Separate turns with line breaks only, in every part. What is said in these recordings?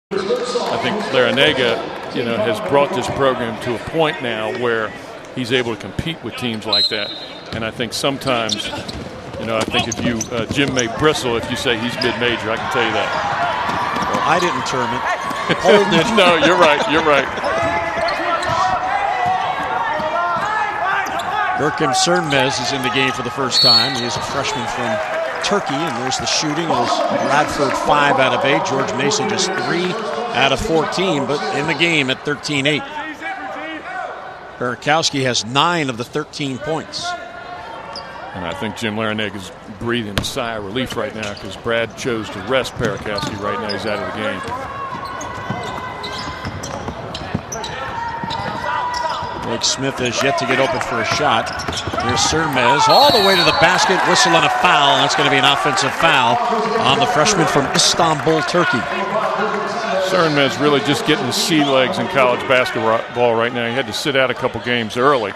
I think Larrañaga, has brought this program to a point now where he's able to compete with teams like that. And I think sometimes, I think if you, Jim may bristle if you say he's mid-major. I can tell you that.
Well, I didn't term it. Hold it.
No, you're right. You're right.
Görkem Sönmez is in the game for the first time. He is a freshman from Turkey, and there's the shooting. It was Radford 5 out of 8. George Mason just 3 out of 14, but in the game at 13-8. Perakowski has 9 of the 13 points.
And I think Jim Larrañaga is breathing a sigh of relief right now because Brad chose to rest Perakowski right now. He's out of the game.
Blake Smith has yet to get open for a shot. Here's Sönmez all the way to the basket. Whistle and a foul. That's going to be an offensive foul on the freshman from Istanbul, Turkey.
Sönmez really just getting his sea legs in college basketball right now. He had to sit out a couple games early.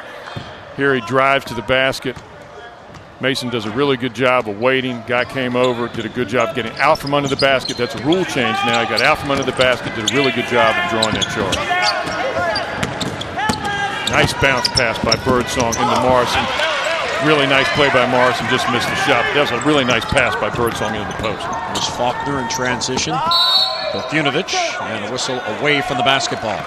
Here he drives to the basket. Mason does a really good job of waiting. Guy came over, did a good job getting out from under the basket. That's a rule change now. He got out from under the basket, did a really good job of drawing that charge. Nice bounce pass by Birdsong into Morrison. Really nice play by Morrison, just missed the shot. That was a really nice pass by Birdsong into the post.
There's Faulkner in transition. Trifunovic, and a whistle away from the basketball.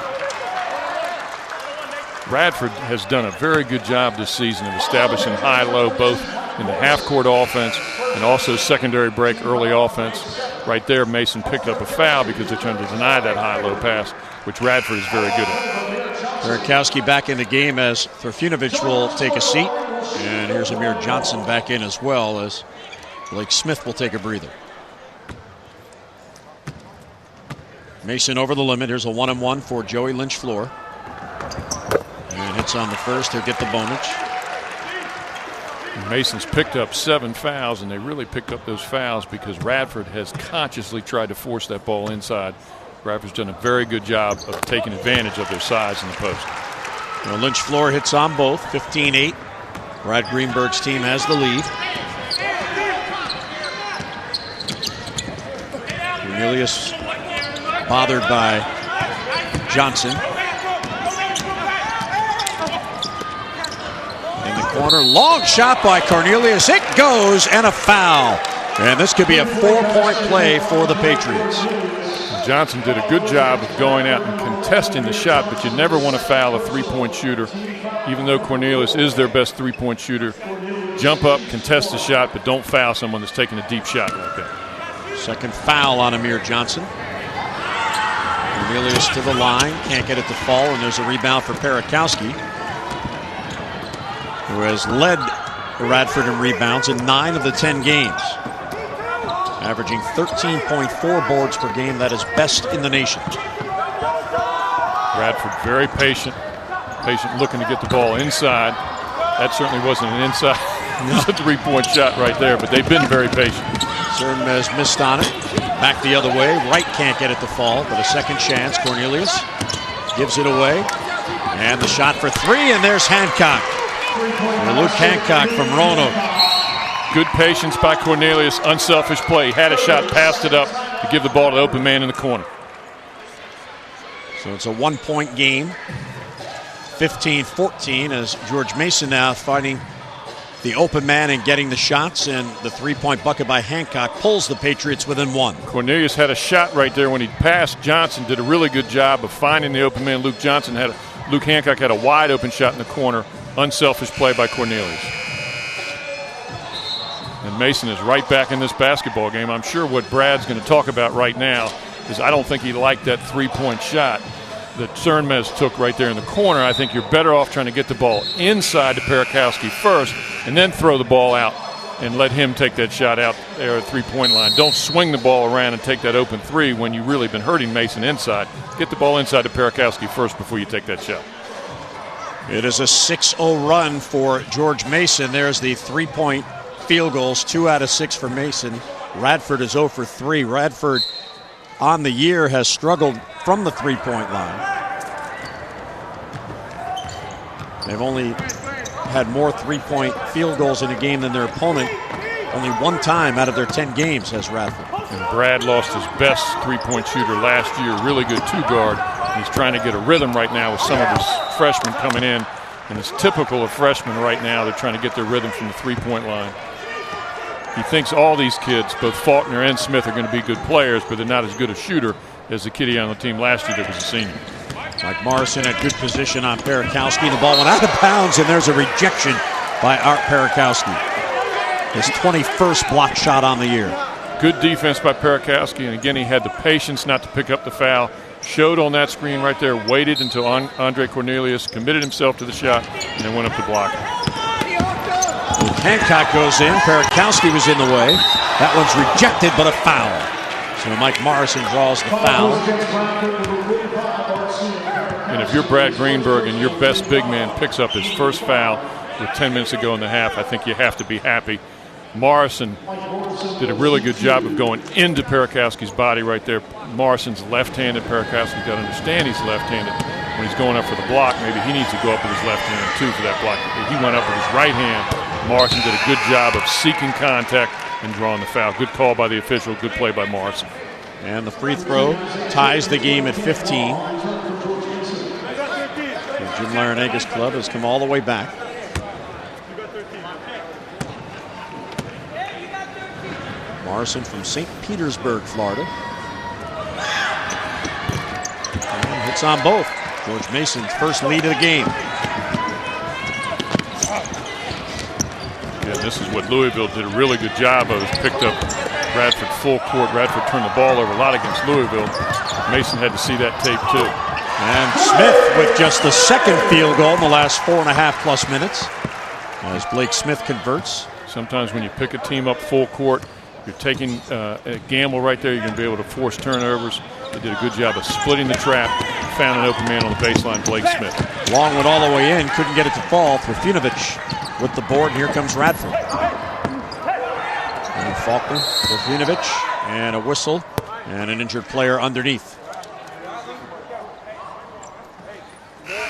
Radford has done a very good job this season of establishing high-low both in the half-court offense and also secondary break early offense. Right there, Mason picked up a foul because they're trying to deny that high-low pass, which Radford is very good at.
Perakowski back in the game as Trifunovic will take a seat. And here's Amir Johnson back in as well as Blake Smith will take a breather. Mason over the limit. Here's a 1-on-1 for Joey Lynch-Fleur. And hits on the first. He'll get the bonus.
Mason's picked up 7 fouls, and they really picked up those fouls because Radford has consciously tried to force that ball inside. Radford's done a very good job of taking advantage of their size in the post.
Well, Lynch-Fleur hits on both, 15-8. Brad Greenberg's team has the lead. Cornelius bothered by Johnson. In the corner, long shot by Cornelius. It goes, and a foul. And this could be a 4-point play for the Patriots.
Johnson did a good job of going out and contesting the shot, but you never want to foul a three-point shooter. Even though Cornelius is their best three-point shooter, jump up, contest the shot, but don't foul someone that's taking a deep shot like that.
Second foul on Amir Johnson. Cornelius to the line, can't get it to fall, and there's a rebound for Perakowski, who has led Radford in rebounds in 9 of the 10 games. Averaging 13.4 boards per game. That is best in the nation.
Radford very patient looking to get the ball inside. That certainly wasn't an inside. It was a three-point shot right there, but they've been very patient.
Sönmez missed on it. Back the other way. Wright can't get it to fall, but a second chance. Cornelius gives it away. And the shot for 3, and there's Hancock. And Luke Hancock from Roanoke.
Good patience by Cornelius, unselfish play. Had a shot, passed it up to give the ball to the open man in the corner.
So it's a 1-point game. 15-14 as George Mason now fighting the open man and getting the shots, and the 3-point bucket by Hancock pulls the Patriots within 1.
Cornelius had a shot right there when he passed Johnson, did a really good job of finding the open man. Luke Hancock had a wide open shot in the corner. Unselfish play by Cornelius. And Mason is right back in this basketball game. I'm sure what Brad's going to talk about right now is I don't think he liked that 3-point shot that Sönmez took right there in the corner. I think you're better off trying to get the ball inside to Perakowski first and then throw the ball out and let him take that shot out there at the 3-point line. Don't swing the ball around and take that open 3 when you've really been hurting Mason inside. Get the ball inside to Perakowski first before you take that shot.
It is a 6-0 run for George Mason. There's the 3-point field goals, 2 out of 6 for Mason. Radford is 0 for 3. Radford on the year has struggled from the 3-point line. They've only had more 3-point field goals in a game than their opponent. Only 1 time out of their 10 games has Radford.
And Brad lost his best three-point shooter last year, really good two-guard. He's trying to get a rhythm right now with some of his freshmen coming in. And it's typical of freshmen right now. They're trying to get their rhythm from the three-point line. He thinks all these kids, both Faulkner and Smith, are going to be good players, but they're not as good a shooter as the kid on the team last year that was a senior.
Mike Morrison at good position on Perakowski. The ball went out of bounds, and there's a rejection by Art Perakowski. His 21st block shot on the year.
Good defense by Perakowski, and again, he had the patience not to pick up the foul. Showed on that screen right there, waited until Andre Cornelius committed himself to the shot, and then went up to block it.
Hancock goes in. Perakowski was in the way. That one's rejected, but a foul. So Mike Morrison draws the foul.
And if you're Brad Greenberg and your best big man picks up his first foul with 10 minutes to go in the half, I think you have to be happy. Morrison did a really good job of going into Perakowski's body right there. Morrison's left-handed. Perakowski's got to understand he's left-handed. When he's going up for the block, maybe he needs to go up with his left hand too for that block. He went up with his right hand. Morrison did a good job of seeking contact and drawing the foul. Good call by the official. Good play by Morrison.
And the free throw ties the game at 15. Jim Laranaga's club has come all the way back. Morrison from St. Petersburg, Florida. And hits on both. George Mason's first lead of the game.
Yeah, this is what Louisville did a really good job of. Picked up Radford full court. Radford turned the ball over a lot against Louisville. Mason had to see that tape too.
And Smith with just the second field goal in the last 4.5+ minutes. As Blake Smith converts.
Sometimes when you pick a team up full court, you're taking a gamble right there. You're going to be able to force turnovers. They did a good job of splitting the trap. Found an open man on the baseline, Blake Smith.
Long went all the way in, couldn't get it to fall. Trifunovic with the board, and here comes Radford. And Faulkner, Trifunovic, and a whistle, and an injured player underneath.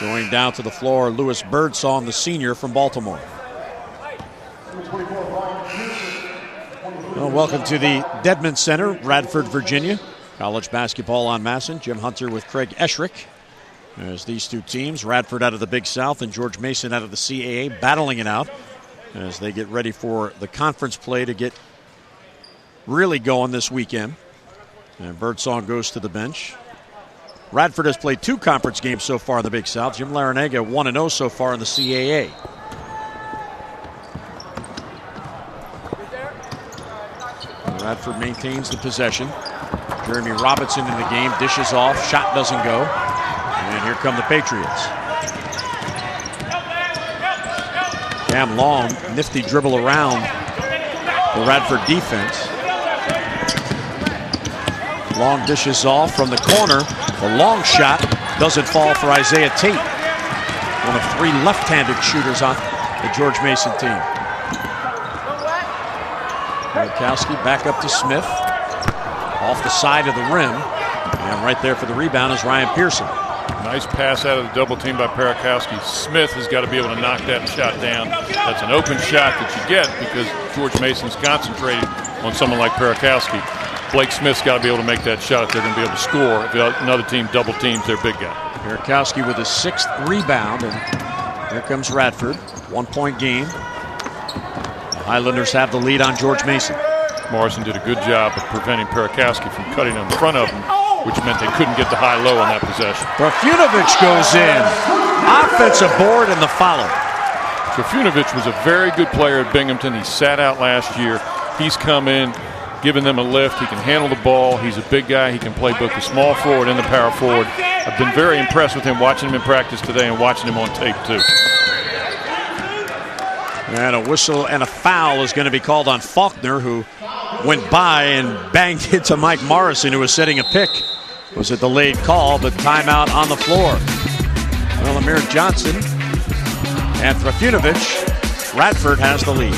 Going down to the floor, Lewis Birdsong, the senior from Baltimore. Well, welcome to the Dedman Center, Radford, Virginia. College basketball on Masson. Jim Hunter with Craig Eschrick. As these two teams, Radford out of the Big South and George Mason out of the CAA, battling it out as they get ready for the conference play to get really going this weekend. And Birdsong goes to the bench. Radford has played 2 conference games so far in the Big South. Jim Larinaga 1-0 so far in the CAA. Radford maintains the possession. Jeremy Robinson in the game, dishes off, shot doesn't go. And here come the Patriots. Cam Long, nifty dribble around the Radford defense. Long dishes off from the corner. The long shot doesn't fall for Isaiah Tate. One of 3 left-handed shooters on the George Mason team. Perakowski back up to Smith. Off the side of the rim. And right there for the rebound is Ryan Pearson.
Nice pass out of the double team by Perakowski. Smith has got to be able to knock that shot down. That's an open shot that you get because George Mason's concentrated on someone like Perakowski. Blake Smith's got to be able to make that shot if they're going to be able to score. If another team double teams their big guy.
Perakowski with his 6th rebound. And here comes Radford. 1-point game. The Highlanders have the lead on George Mason.
Morrison did a good job of preventing Perakowski from cutting in front of him, which meant they couldn't get the high-low on that possession.
Trifunovic goes in. Offensive board and the foul.
Trifunovic was a very good player at Binghamton. He sat out last year. He's come in, giving them a lift. He can handle the ball. He's a big guy. He can play both the small forward and the power forward. I've been very impressed with him watching him in practice today and watching him on tape, too.
And a whistle and a foul is going to be called on Faulkner, who went by and banged into Mike Morrison, who was setting a pick. It was a delayed call, but timeout on the floor. Well, Amir Johnson and Trifunovic. Radford has the lead.